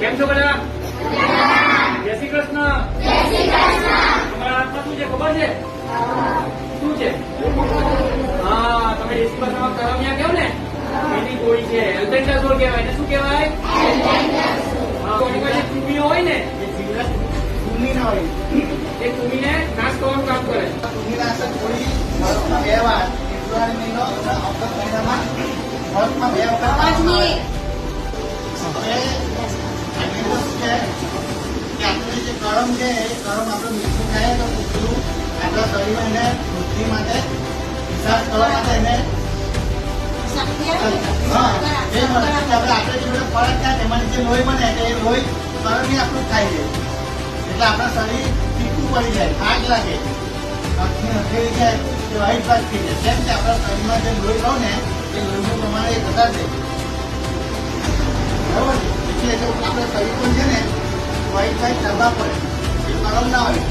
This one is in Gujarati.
કેમ છો બધા? જય શ્રી કૃષ્ણ. તમારા હાથમાં શું છે ખબર છે? શું છે? હા, તમે દેશી ભાષામાં કરમિયા કહો ને, એની ગોળી છે. એલ્બેન્ડાઝોલ કહેવાય. એને શું કહેવાય? હા, કોની પાસે કૃમિઓ હોય ને, એ જીવરસ કૃમિના હોય, એ કૃમિને નાશ કરવાનું કામ કરે. કૃમિનાશક ગોળી વર્ષમાં 2 વાર, ફેબ્રુઆરી મહિનો અને ઓગસ્ટ મહિનામાં વર્ષમાં 2 વખત આપવામાં આવે. હવે આની અંદર શું છે કે આપણે જે કરમ છે એ કરમ આપણે મીઠું ખાઈએ તો પૂછવું આપણા શરીરમાં એને વૃદ્ધિ માટે વિકાસ કરવા માટે એને આપણે જોડે ફરક થાય એમાંથી જે લોહી બને એ લોહી કરમી આપણું થાય છે એટલે આપણા શરીર ફીકું પડી જાય, આગ લાગે, હથેળી જાય કે વ્હાઈટ ભાગ થઈ જાય. કેમ કે આપણા શરીરમાં જે લોહી લો ને એ લોહીનું પ્રમાણ એ વધારે છે. બરાબર, એટલે આપણા શરીર પણ છે ને વ્હાઈટ ભાગ ડાબા પડે, એ કરમ ના હોય.